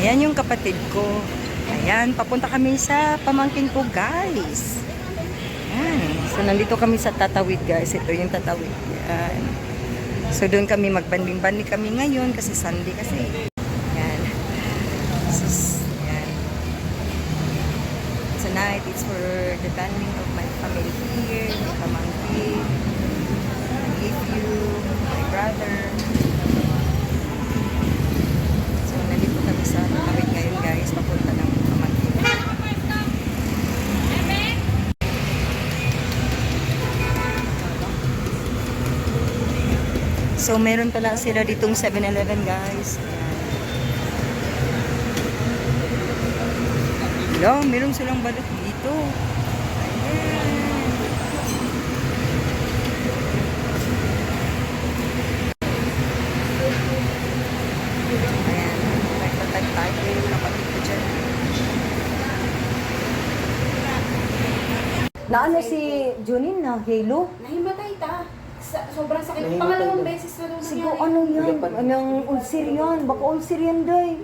Ayan yung kapatid ko. Ayan, papunta kami sa pamangkin ko, guys. Ayan. So, nandito kami sa Tatawid, guys. Ito yung Tatawid. Ayan. So, doon kami magbanding-banding kami ngayon kasi Sunday kasi. Ayan. So, ayan. Tonight, it's for the banding of my family here, my pamangkin, my nephew, my brother. So, nandito kami sa Tatawid ngayon, guys. Papunta ng pamangkin. So, meron pala sila ditong 7-Eleven, guys. Ayan. Meron silang balot dito. Ayan. Ayan. Nagtatag tayo yung kapatid ko dyan. Naano si Junin na Halo? Nahimatay ta. Sobrang sakit. Pangalawang beses na daw Siguro nangyari. ano yan? Anong ulcer yan? Baka ulcer yan, day.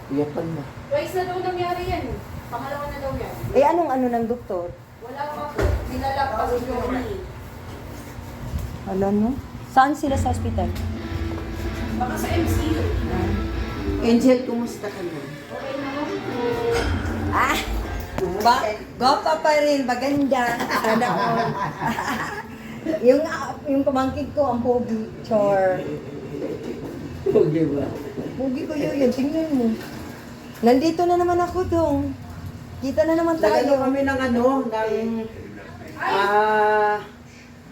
Iyapan mo. Twice na daw nangyari yan. Pangalawa na daw yan. Eh, anong ano ng doktor? Wala pa po. Dinala pa si Johnny. Alam mo? Saan sila sa hospital? Baka sa MCU. Angel, kumusta ka na? Okay na mo. Ah! Gwapa pa rin, maganda. Sana all. yung pamangkin ko, ang pogi. Chor. Okay ba? Pogi ko yun, tingnan mo. Nandito na naman ako dong. Kita na naman Nagano tayo. kami ng ano,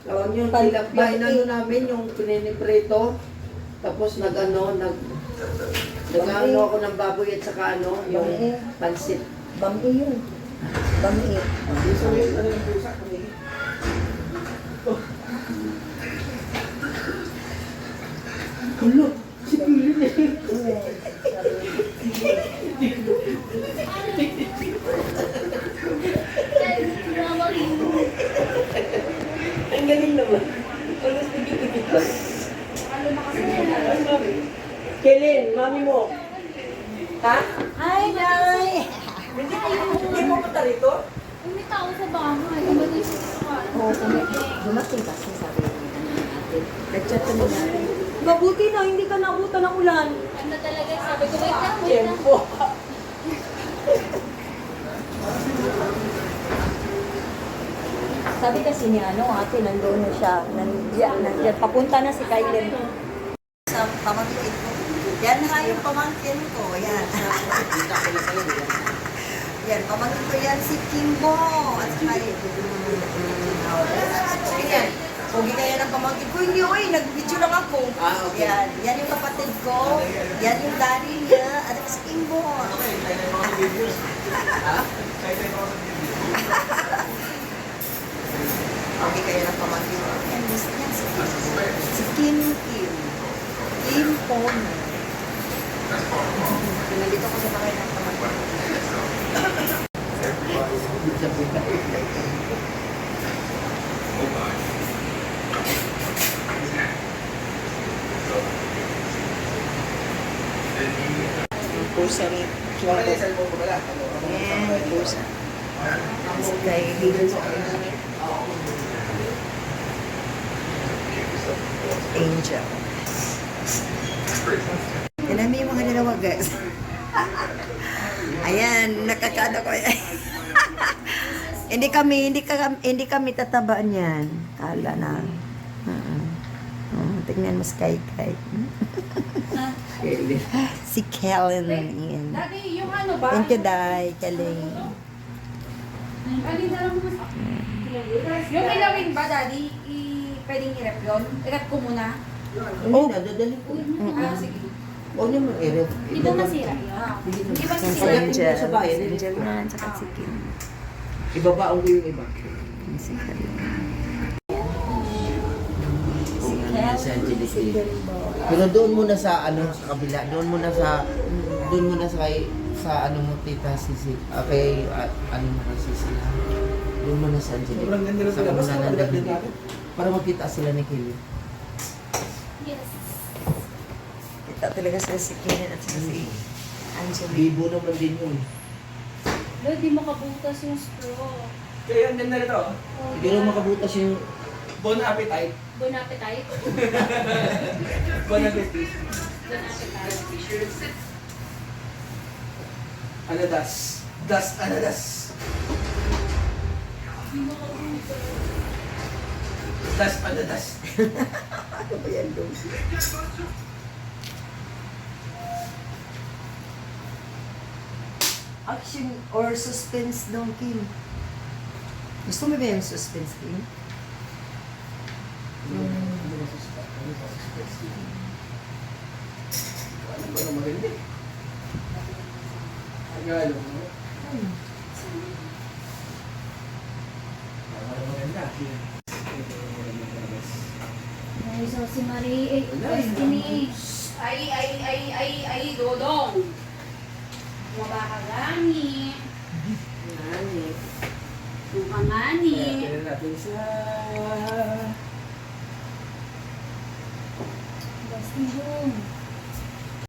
tawag yung tilapia, inano namin yung pininipreto. Tapos nagano ako ng baboy at saka ano, yung pansit. Bami yun. Bami. Hulo, si Pilin eh. Ang galing naman. Alas nagkikikit ka. Kellen, mami mo. Ha? Hi, Nay! Hindi mo punta rito? May tao sa bahay. Dumating siya sa bahay. Oo, dumating kasi sabi natin. Nag-chat na natin. Mabuti na, hindi ka naabutan ng ulan. Ano talaga? Sabi ko, wait lang, wait lang. Tempo. Sabi kasi ni ate, nandoon na siya. Nandiyan, papunta na si Kylen. Sa pamangkin ko. Yan ha yung pamangkin ko. Yan. Yan, pamangkin ko yan si Kimbo. At saka yan. Pogi kaya ng pamangkin ko. Hindi, oy, nag-video lang ako. Okay. Yan yung kapatid ko. Yan yung daddy niya. At saka si Kimbo. Okay kayo ng pamangkin ko. Yan, gusto niya si Kim. Si Kim Kim. Kim Pon. Nandito ko sa bakay ng pamangkin ko. Ang pusa ni Kim Pon. Ayan, pusa. Si Kylie. Angel. Yan namin yung mga dalawa, guys. Ayan, nakakano ko yan. hindi kami tatabaan yan. Kala na. Tingnan mo si Kai. Si Kellen. Yan. Dati, yung ano ba? Thank you, Day. Kaling. Alin na lang mo. Yung ilawin ba, Daddy? Pwedeng i-rep yun? I-rep ko muna. Hindi na, dadalhin ko. Sige. Huwag niyo mang i-ref. Hindi ba masira yun? Hindi ba Yan si masira? Angel. Sa bayan, Si Angel yan. Saka si Kim. Ibabaon ko yung iba. Si Kaling. Si Angelique. Pero doon muna sa sa kabila, doon muna sa ano mo tita Sisi. Okay, ano mo kasi sila. Doon muna sa Angelique. Sobrang ganda na Sa sila. Mas kabila mabigat ng din natin. para makita sila ni Kelly. Yes. Kita talaga sila si Kim at si yan siya. Bibo naman din yun. Lo, di makabutas yung straw. Kaya ang ganda nito. Hindi na makabutas yung... Bon appetite. Bon appetite. Bon appetit. Bon appetite. Anadas. Das anadas. Das anadas. Ano ba yan doon? Action or suspense daw, Kim. Gusto mo ba yung suspense, Kim? Ano ba na maganda? Agalo mo. Ano maganda? Ay, so si Marie, Destiny. Ay, Dodong. Mabakagani. Nani? Mukangani. Kaya natin sa... Destiny Dong.